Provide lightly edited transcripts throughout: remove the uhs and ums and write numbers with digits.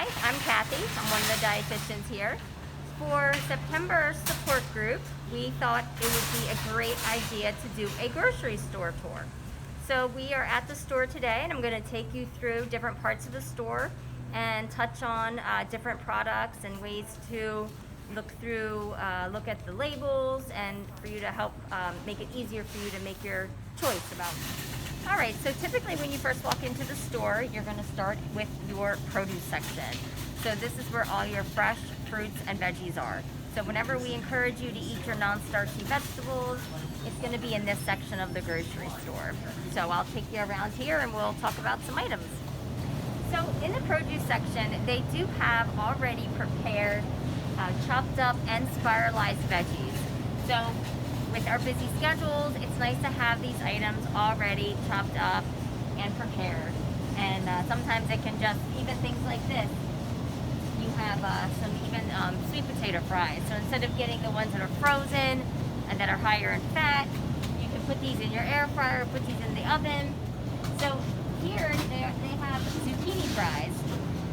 Hi, I'm Kathy. I'm one of the dietitians here. For September support group, we thought it would be a great idea to do a grocery store tour. So we are at the store today, and I'm going to take you through different parts of the store and touch on different products and ways to look at the labels, and for you to help make it easier for you to make your choice about them. All right, so typically when you first walk into the store, you're going to start with your produce section. So this is where all your fresh fruits and veggies are. So whenever we encourage you to eat your non-starchy vegetables, it's going to be in this section of the grocery store. So I'll take you around here and we'll talk about some items. So in the produce section, they do have already prepared chopped up and spiralized veggies. So with our busy schedules, it's nice to have these items already chopped up and prepared. And sometimes it can just, even things like this, you have some even sweet potato fries. So instead of getting the ones that are frozen and that are higher in fat, you can put these in your air fryer, put these in the oven. So here they have zucchini fries.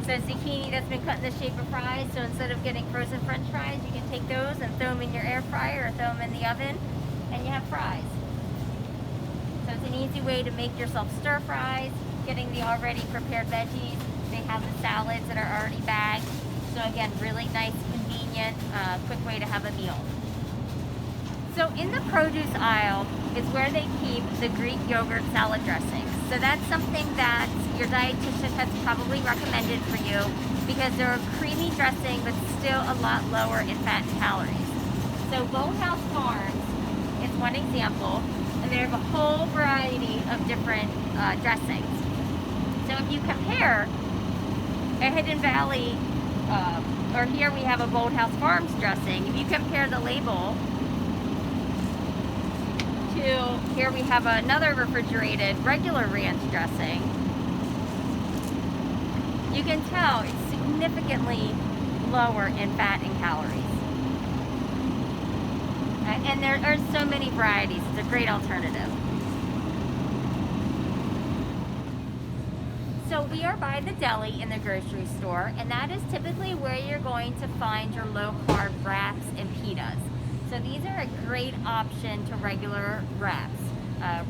So zucchini that's been cut in the shape of fries. So instead of getting frozen French fries, you can take those and throw them in your air fryer or throw them in the oven, and you have fries. So it's an easy way to make yourself stir fries, getting the already prepared veggies. They have the salads that are already bagged. So again, really nice, convenient, quick way to have a meal. So in the produce aisle is where they keep the Greek yogurt salad dressings. So that's something that your dietitian has probably recommended for you because they're a creamy dressing but still a lot lower in fat and calories. So Boathouse Farms is one example, and they have a whole variety of different dressings. So if you compare a Hidden Valley, or here we have a Boathouse Farms dressing, if you compare the label to here we have another refrigerated regular ranch dressing, you can tell it's significantly lower in fat and calories. And there are so many varieties. It's a great alternative. So we are by the deli in the grocery store, and that is typically where you're going to find your low-carb wraps and pitas. So these are a great option to regular wraps.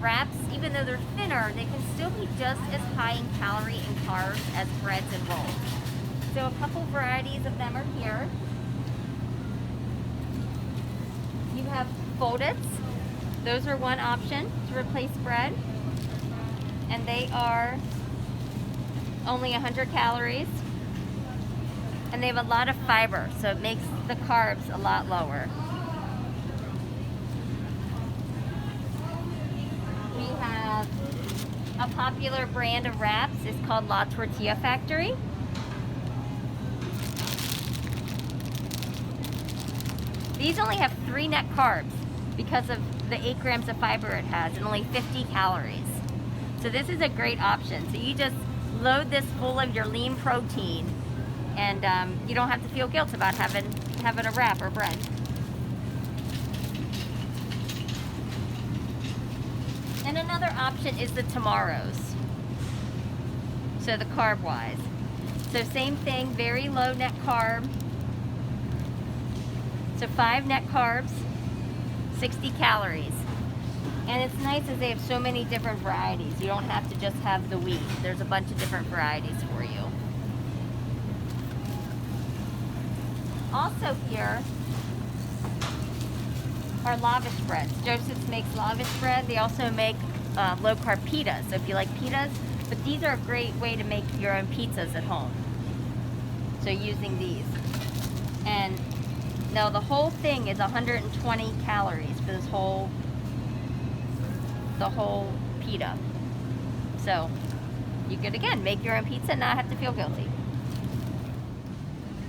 Wraps, even though they're thinner, they can still be just as high in calorie and carbs as breads and rolls. So a couple varieties of them are here. You have foldits. Those are one option to replace bread. And they are only 100 calories. And they have a lot of fiber, so it makes the carbs a lot lower. We have a popular brand of wraps. It's called La Tortilla Factory. These only have 3 net carbs because of the 8 grams of fiber it has and only 50 calories. So this is a great option. So you just load this full of your lean protein, and you don't have to feel guilt about having a wrap or bread. And another option is the Tomorrows. So the carb wise. So same thing, very low net carb. So 5 net carbs, 60 calories. And it's nice as they have so many different varieties. You don't have to just have the wheat. There's a bunch of different varieties for you. Also here are lavish breads. Joseph's makes lavish bread. They also make low-carb pitas. So if you like pitas, but these are a great way to make your own pizzas at home. So using these. And now the whole thing is 120 calories for the whole pita. So you could, again, make your own pizza and not have to feel guilty.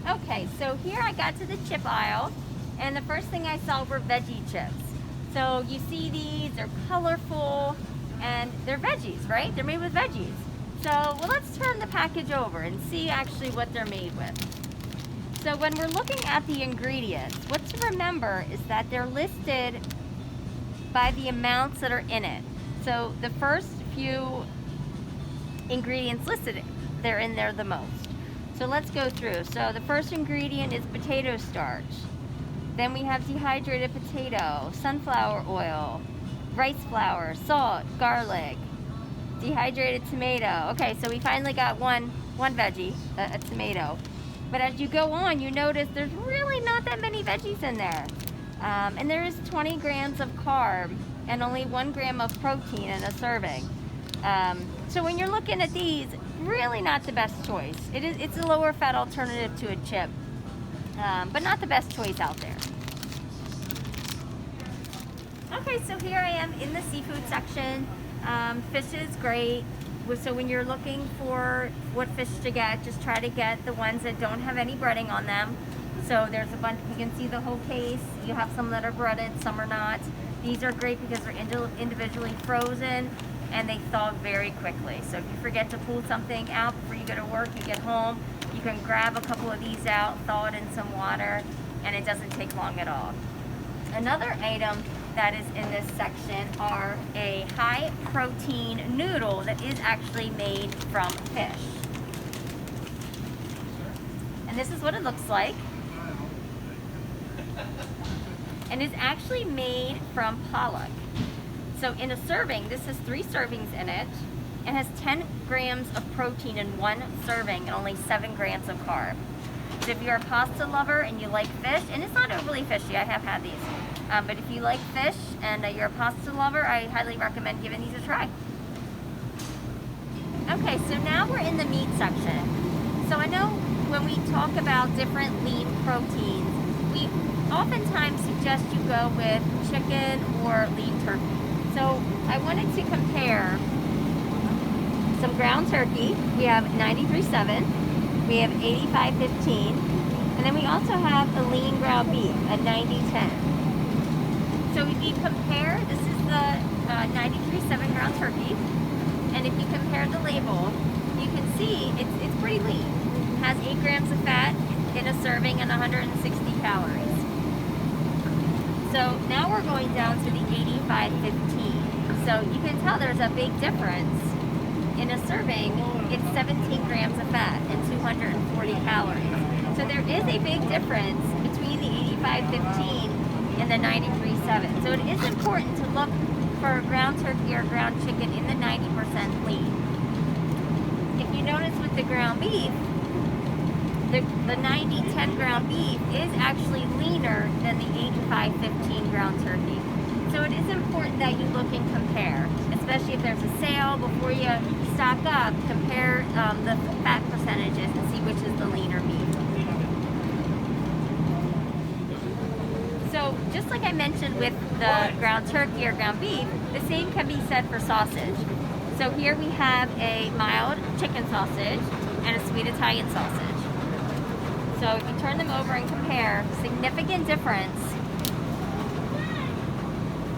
Okay, so here I got to the chip aisle, and the first thing I saw were veggie chips. So you see these, they're colorful, and they're veggies, right? They're made with veggies. So, well, let's turn the package over and see actually what they're made with. So when we're looking at the ingredients, what to remember is that they're listed by the amounts that are in it. So the first few ingredients listed, they're in there the most. So let's go through. So the first ingredient is potato starch. Then we have dehydrated potato, sunflower oil, rice flour, salt, garlic, dehydrated tomato. Okay, so we finally got one veggie, a tomato. But as you go on, you notice there's really not that many veggies in there. And there is 20 grams of carb and only 1 gram of protein in a serving. So when you're looking at these, really not the best choice. It's a lower fat alternative to a chip, but not the best choice out there. Okay, so here I am in the seafood section. Fish is great. So when you're looking for what fish to get, just try to get the ones that don't have any breading on them. So there's a bunch, you can see the whole case. You have some that are breaded, some are not. These are great because they're individually frozen and they thaw very quickly. So if you forget to pull something out before you go to work, you get home, you can grab a couple of these out, thaw it in some water, and it doesn't take long at all. Another item that is in this section are a high protein noodle that is actually made from fish. And this is what it looks like. And it's actually made from pollock. So in a serving, this has 3 servings in it and has 10 grams of protein in one serving and only 7 grams of carb. So if you're a pasta lover and you like fish, and it's not overly fishy, I have had these, but if you like fish and you're a pasta lover, I highly recommend giving these a try. Okay, so now we're in the meat section. So I know when we talk about different lean proteins, we oftentimes suggest you go with chicken or lean turkey. So I wanted to compare some ground turkey. We have 93.7, we have 85.15, and then we also have a lean ground beef at 90.10. So if you compare, this is the 93.7 ground turkey, and if you compare the label, you can see it's pretty lean. It has 8 grams of fat in a serving and 160 calories. So now we're going down to the 85.15. So you can tell there's a big difference. In a serving, it's 17 grams of fat and 240 calories. So there is a big difference between the 85.15 and the 93.7. So it is important to look for ground turkey or ground chicken in the 90% lean. If you notice with the ground beef, the 90-10 ground beef is actually leaner than the 85-15 ground turkey. So it is important that you look and compare, especially if there's a sale. Before you stock up, compare the fat percentages and see which is the leaner beef. So just like I mentioned with the ground turkey or ground beef, the same can be said for sausage. So here we have a mild chicken sausage and a sweet Italian sausage. So if you turn them over and compare, significant difference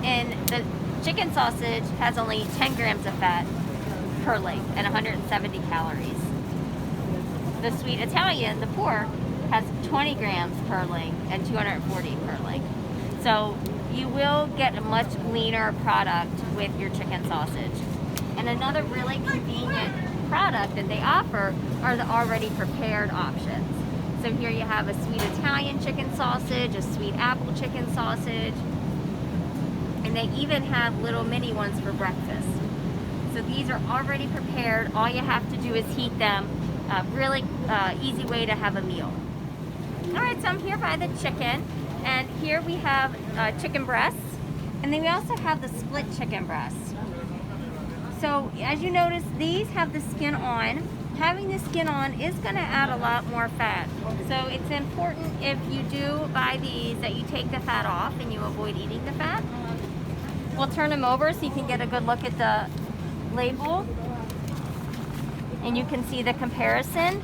in the chicken sausage has only 10 grams of fat per leg and 170 calories. The sweet Italian, the pork, has 20 grams per leg and 240 per leg. So you will get a much leaner product with your chicken sausage. And another really convenient product that they offer are the already prepared options. So here you have a sweet Italian chicken sausage, a sweet apple chicken sausage, and they even have little mini ones for breakfast. So these are already prepared. All you have to do is heat them. Really easy way to have a meal. All right, so I'm here by the chicken, and here we have chicken breasts, and then we also have the split chicken breasts. So as you notice, these have the skin on. Having the skin on is going to add a lot more fat. So it's important if you do buy these that you take the fat off and you avoid eating the fat. We'll turn them over so you can get a good look at the label and you can see the comparison.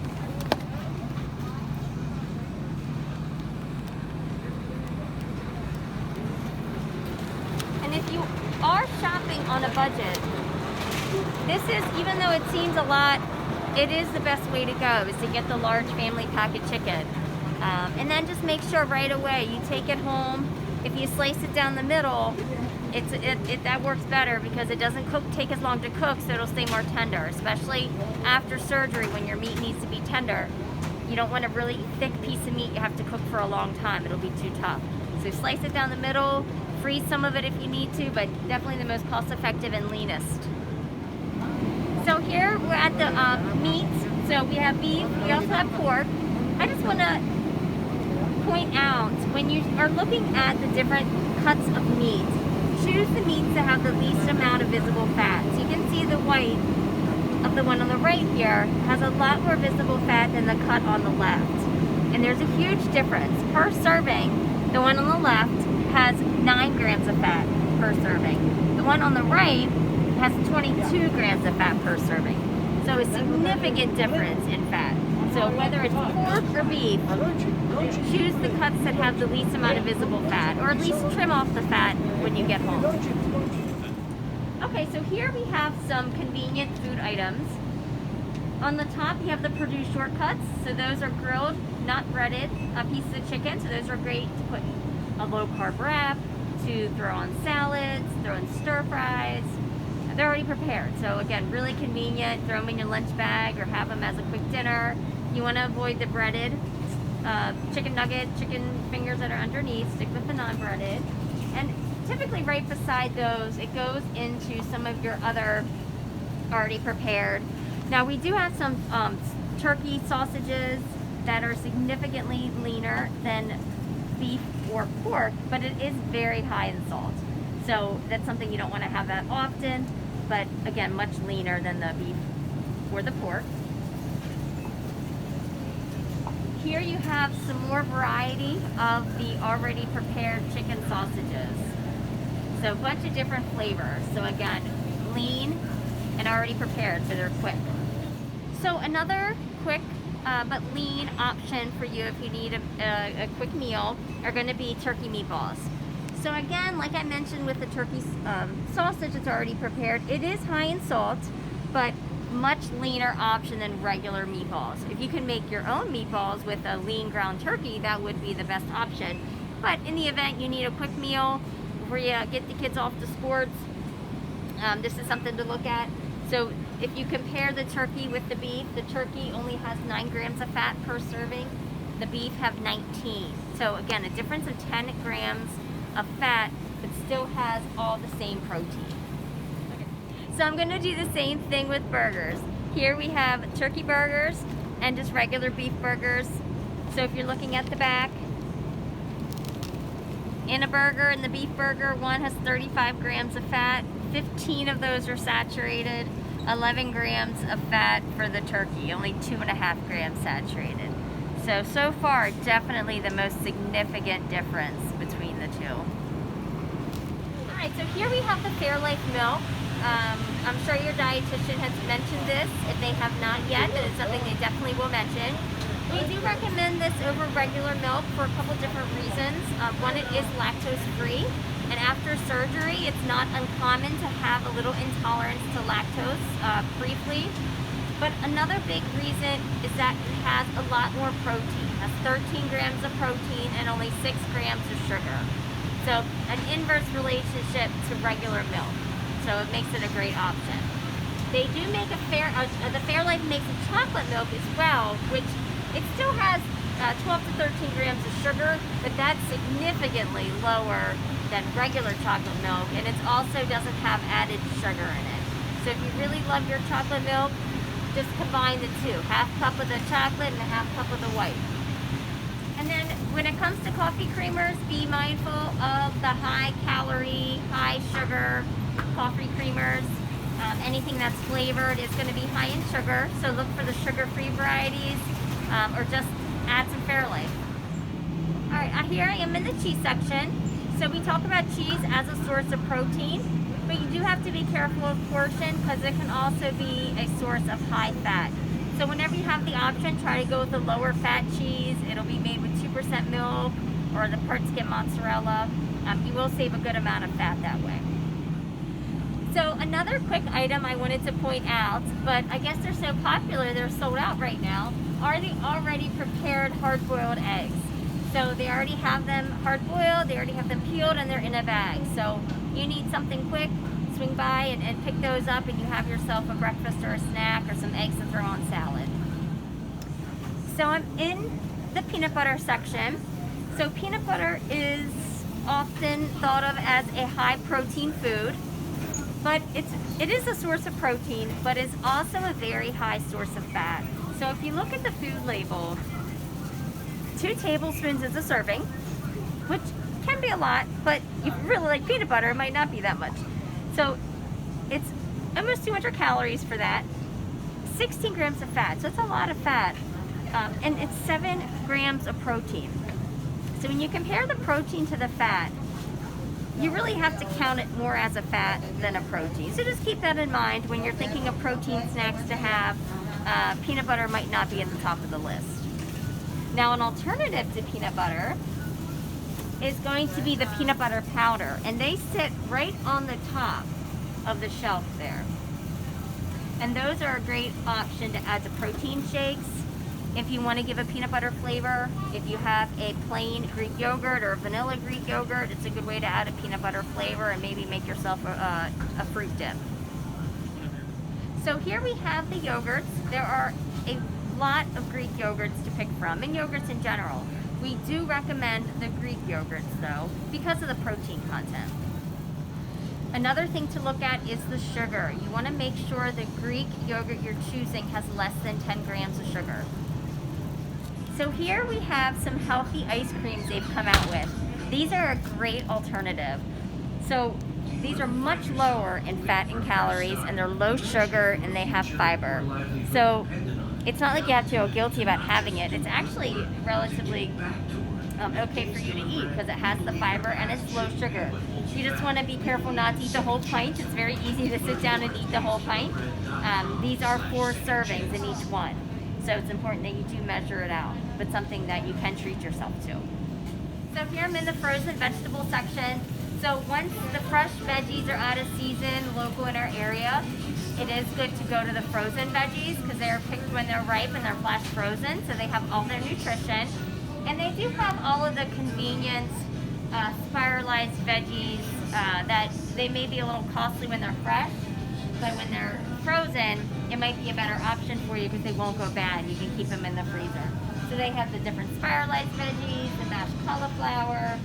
And if you are shopping on a budget, this is, even though it seems a lot, it is the best way to go, is to get the large family packet chicken. And then just make sure right away you take it home. If you slice it down the middle, that works better because it doesn't take as long to cook, so it'll stay more tender, especially after surgery when your meat needs to be tender. You don't want a really thick piece of meat you have to cook for a long time. It'll be too tough. So slice it down the middle, freeze some of it if you need to, but definitely the most cost-effective and leanest. So here we're at the meats. So we have beef, we also have pork. I just want to point out, when you are looking at the different cuts of meat, choose the meats that have the least amount of visible fat. So you can see the white of the one on the right here has a lot more visible fat than the cut on the left. And there's a huge difference. Per serving, the one on the left has 9 grams of fat per serving. The one on the right has 22 grams of fat per serving. So a significant difference in fat. So whether it's pork or beef, choose the cuts that have the least amount of visible fat, or at least trim off the fat when you get home. Okay, so here we have some convenient food items. On the top you have the Purdue shortcuts. So those are grilled, not breaded, pieces of chicken. So those are great to put in a low carb wrap, to throw on salads, throw in stir fries. They're already prepared. So again, really convenient. Throw them in your lunch bag or have them as a quick dinner. You want to avoid the breaded chicken nugget, chicken fingers that are underneath. Stick with the non-breaded. And typically right beside those, it goes into some of your other already prepared. Now we do have some turkey sausages that are significantly leaner than beef or pork, but it is very high in salt. So that's something you don't want to have that often, but again, much leaner than the beef or the pork. Here you have some more variety of the already prepared chicken sausages. So a bunch of different flavors. So again, lean and already prepared, so they're quick. So another quick but lean option for you if you need a quick meal are going to be turkey meatballs. So again, like I mentioned with the turkey sausage that's already prepared, it is high in salt, but much leaner option than regular meatballs. If you can make your own meatballs with a lean ground turkey, that would be the best option. But in the event you need a quick meal where you get the kids off to sports, this is something to look at. So if you compare the turkey with the beef, the turkey only has 9 grams of fat per serving. The beef have 19. So again, a difference of 10 grams of fat, but still has all the same protein. Okay. So I'm going to do the same thing with burgers. Here we have turkey burgers and just regular beef burgers. So if you're looking at the back, in a burger, in the beef burger, one has 35 grams of fat, 15 of those are saturated, 11 grams of fat for the turkey, only 2.5 grams saturated. So far, definitely the most significant difference between the two. All right, so here we have the Fairlife milk. I'm sure your dietitian has mentioned this. If they have not yet, but it's something they definitely will mention. We do recommend this over regular milk for a couple different reasons. One, it is lactose free, and after surgery, it's not uncommon to have a little intolerance to lactose briefly. But another big reason is that it has a lot more protein. It has 13 grams of protein and only 6 grams of sugar. So an inverse relationship to regular milk. So it makes it a great option. They do make the Fairlife makes a chocolate milk as well, which it still has 12 to 13 grams of sugar, but that's significantly lower than regular chocolate milk, and it also doesn't have added sugar in it. So if you really love your chocolate milk, just combine the two. Half cup of the chocolate and a half cup of the white. And then when it comes to coffee creamers, be mindful of the high calorie, high sugar coffee creamers. Anything that's flavored is going to be high in sugar, so look for the sugar-free varieties, or just add some Fairlife. Alright, here I am in the cheese section. So we talk about cheese as a source of protein, but you do have to be careful of portion because it can also be a source of high fat. So whenever you have the option, try to go with the lower fat cheese. It'll be made with 2% milk or the part skim mozzarella. You will save a good amount of fat that way. So another quick item I wanted to point out, but I guess they're so popular they're sold out right now, are the already prepared hard-boiled eggs. So they already have them hard-boiled, they already have them peeled, and they're in a bag. So you need something quick, swing by and pick those up, and you have yourself a breakfast or a snack or some eggs to throw on salad. So I'm in the peanut butter section. So peanut butter is often thought of as a high protein food, but it is a source of protein, but it's also a very high source of fat. So if you look at the food label, 2 tablespoons is a serving, which can be a lot, but if you really like peanut butter, it might not be that much. So it's almost 200 calories for that, 16 grams of fat, so it's a lot of fat, and it's 7 grams of protein. So when you compare the protein to the fat, you really have to count it more as a fat than a protein. So just keep that in mind when you're thinking of protein snacks to have. Peanut butter might not be at the top of the list. Now an alternative to peanut butter is going to be the peanut butter powder, and they sit right on the top of the shelf there. And those are a great option to add to protein shakes. If you want to give a peanut butter flavor, if you have a plain Greek yogurt or vanilla Greek yogurt, it's a good way to add a peanut butter flavor and maybe make yourself a fruit dip. So here we have the yogurts. There are a lot of Greek yogurts to pick from, and yogurts in general. We do recommend the Greek yogurts though, because of the protein content. Another thing to look at is the sugar. You want to make sure the Greek yogurt you're choosing has less than 10 grams of sugar. So here we have some healthy ice creams they've come out with. These are a great alternative. So these are much lower in fat and calories, and they're low sugar, and they have fiber. So it's not like you have to feel guilty about having it. It's actually relatively okay for you to eat because it has the fiber and it's low sugar. You just want to be careful not to eat the whole pint. It's very easy to sit down and eat the whole pint. These are 4 servings in each one. So it's important that you do measure it out, but something that you can treat yourself to. So here I'm in the frozen vegetable section. So once the fresh veggies are out of season, local in our area, it is good to go to the frozen veggies because they're picked when they're ripe and they're flash frozen, so they have all their nutrition. And they do have all of the convenience spiralized veggies that they may be a little costly when they're fresh, but when they're frozen, it might be a better option for you because they won't go bad. You can keep them in the freezer. So they have the different spiralized veggies, the mashed cauliflower,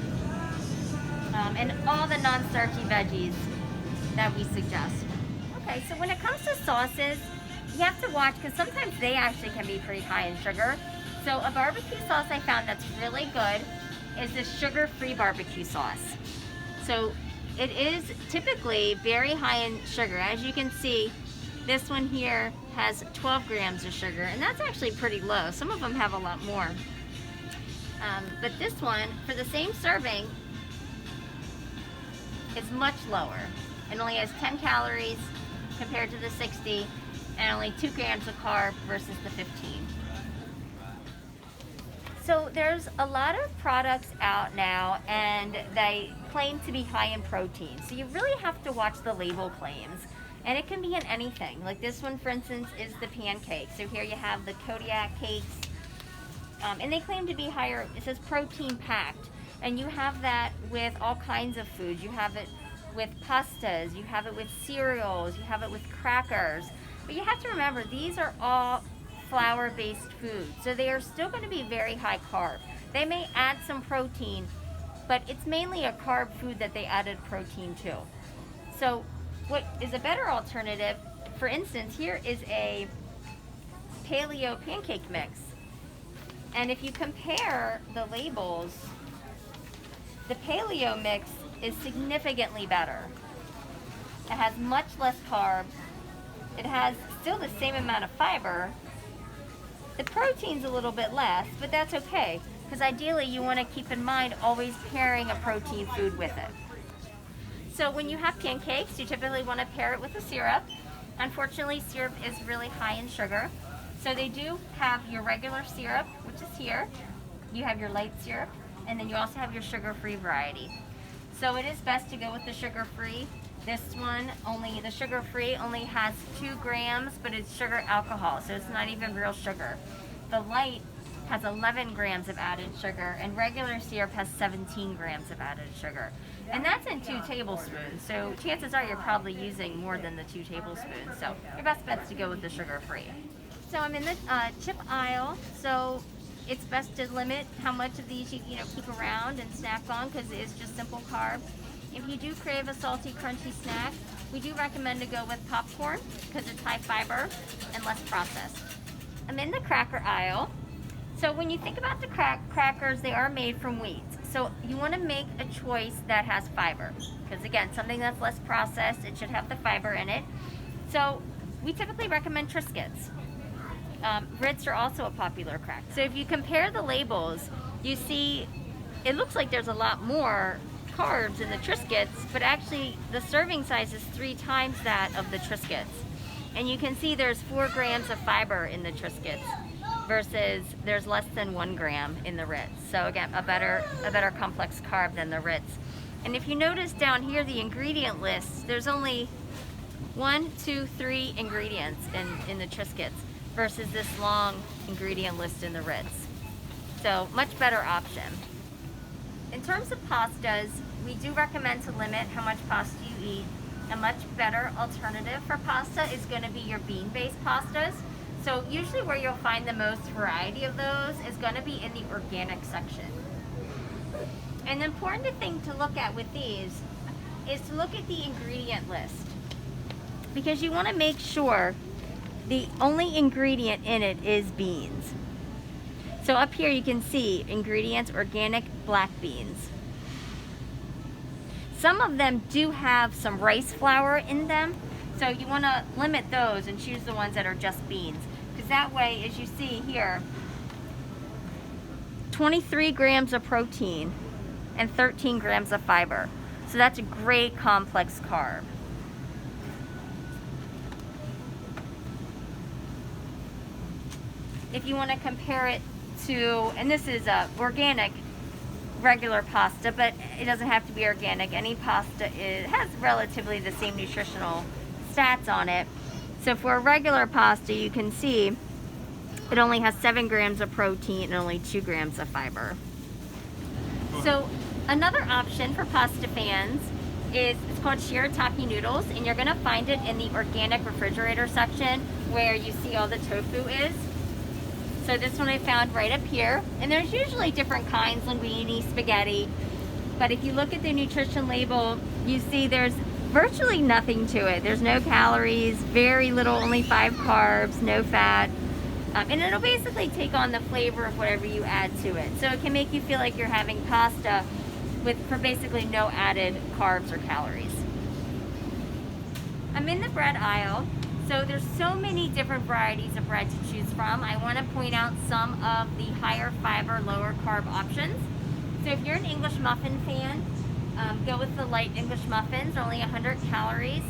and all the non-starchy veggies that we suggest. Okay, so when it comes to sauces, you have to watch because sometimes they actually can be pretty high in sugar. So a barbecue sauce I found that's really good is this sugar-free barbecue sauce. So it is typically very high in sugar. As you can see, this one here has 12 grams of sugar, and that's actually pretty low. Some of them have a lot more. But this one, for the same serving, is much lower. It only has 10 calories compared to the 60, and only 2 grams of carb versus the 15. So there's a lot of products out now, and they claim to be high in protein. So you really have to watch the label claims. And it can be in anything. Like this one, for instance, is the pancake. So here you have the Kodiak cakes. And they claim to be higher, it says protein packed. And you have that with all kinds of foods. You have it with pastas, you have it with cereals, you have it with crackers. But you have to remember, these are all flour-based foods. So they are still going to be very high carb. They may add some protein, but it's mainly a carb food that they added protein to. So what is a better alternative, for instance, here is a paleo pancake mix. And if you compare the labels, the paleo mix is significantly better. It has much less carbs. It has still the same amount of fiber. The protein's a little bit less, but that's okay, because ideally you want to keep in mind always pairing a protein food with it. So when you have pancakes, you typically want to pair it with a syrup. Unfortunately, syrup is really high in sugar. So they do have your regular syrup, which is here. You have your light syrup, and then you also have your sugar-free variety. So it is best to go with the sugar-free. This one, the sugar-free only has 2 grams, but it's sugar alcohol, so it's not even real sugar. The light has 11 grams of added sugar, and regular syrup has 17 grams of added sugar. And that's in 2 tablespoons, so chances are you're probably using more than the 2 tablespoons. So your best bet's to go with the sugar-free. So I'm in the chip aisle, so it's best to limit how much of these you keep around and snack on, because it is just simple carb. If you do crave a salty, crunchy snack, we do recommend to go with popcorn because it's high fiber and less processed. I'm in the cracker aisle. So when you think about the crackers, they are made from wheat. So you want to make a choice that has fiber, because again, something that's less processed, it should have the fiber in it. So we typically recommend Triscuits. Ritz are also a popular cracker. So if you compare the labels, you see it looks like there's a lot more carbs in the Triscuits, but actually the serving size is 3 times that of the Triscuits. And you can see there's 4 grams of fiber in the Triscuits versus there's less than 1 gram in the Ritz. So again, a better complex carb than the Ritz. And if you notice down here, the ingredient list, there's only 1, 2, 3 ingredients in the Triscuits versus this long ingredient list in the Ritz. So much better option. In terms of pastas, we do recommend to limit how much pasta you eat. A much better alternative for pasta is going to be your bean-based pastas. So usually where you'll find the most variety of those is going to be in the organic section. An important thing to look at with these is to look at the ingredient list, because you want to make sure the only ingredient in it is beans. So up here you can see ingredients: organic black beans. Some of them do have some rice flour in them, so you want to limit those and choose the ones that are just beans, because that way, as you see here, 23 grams of protein and 13 grams of fiber. So that's a great complex carb. If you want to compare it to, and this is organic regular pasta, but it doesn't have to be organic. Any pasta has relatively the same nutritional stats on it. So for a regular pasta, you can see it only has 7 grams of protein and only 2 grams of fiber. So another option for pasta fans is, it's called shirataki noodles, and you're going to find it in the organic refrigerator section where you see all the tofu is. So this one I found right up here, and there's usually different kinds, linguine, spaghetti, but if you look at the nutrition label, you see there's virtually nothing to it. There's no calories, very little, only 5 carbs, no fat, and it'll basically take on the flavor of whatever you add to it. So it can make you feel like you're having pasta for basically no added carbs or calories. I'm in the bread aisle. So there's so many different varieties of bread to choose from. I want to point out some of the higher fiber, lower carb options. So if you're an English muffin fan, go with the light English muffins. They're only 100 calories,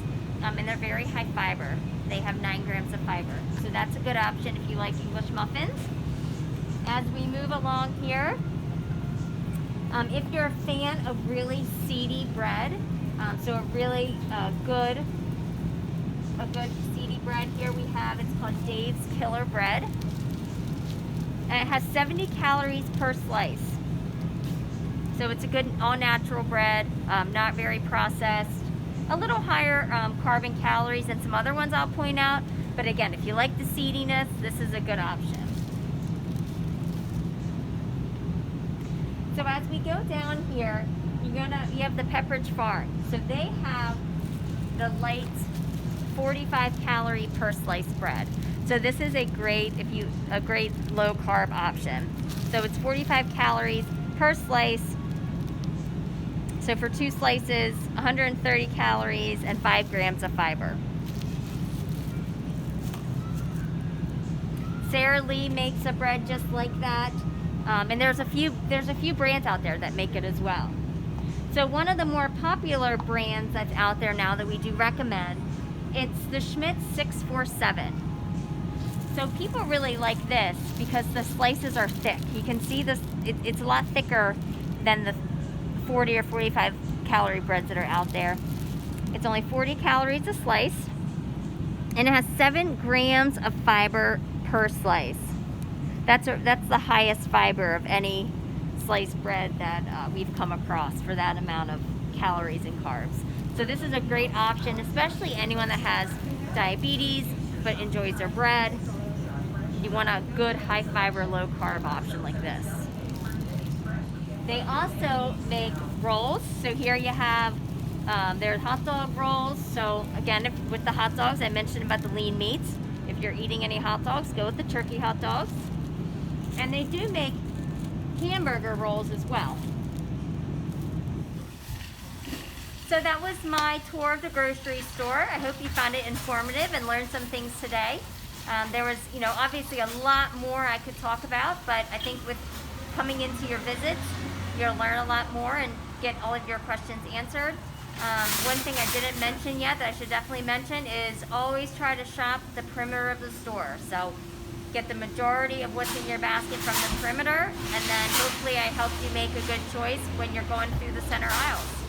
and they're very high fiber. They have 9 grams of fiber. So that's a good option if you like English muffins. As we move along here, if you're a fan of really seedy bread, so a really good seedy bread, here we have, it's called Dave's Killer Bread, and it has 70 calories per slice. So it's a good all-natural bread, not very processed, a little higher carb and calories than some other ones I'll point out, but again, if you like the seediness, this is a good option. So as we go down here, you have the Pepperidge Farm. So they have the light 45 calorie per slice bread. So this is a great low carb option. So it's 45 calories per slice. So for 2 slices, 130 calories and 5 grams of fiber. Sara Lee makes a bread just like that. And there's a few brands out there that make it as well. So one of the more popular brands that's out there now that we do recommend, it's the Schmidt 647. So people really like this because the slices are thick. You can see this, it's a lot thicker than the 40 or 45 calorie breads that are out there. It's only 40 calories a slice, and it has 7 grams of fiber per slice. That's the highest fiber of any sliced bread that we've come across for that amount of calories and carbs. So this is a great option, especially anyone that has diabetes but enjoys their bread. You want a good high fiber, low carb option like this. They also make rolls. So here you have their hot dog rolls. So again, with the hot dogs, I mentioned about the lean meats. If you're eating any hot dogs, go with the turkey hot dogs. And they do make hamburger rolls as well. So that was my tour of the grocery store. I hope you found it informative and learned some things today. There was, obviously a lot more I could talk about, but I think with coming into your visits, you'll learn a lot more and get all of your questions answered. One thing I didn't mention yet that I should definitely mention is always try to shop the perimeter of the store. So get the majority of what's in your basket from the perimeter, and then hopefully I helped you make a good choice when you're going through the center aisles.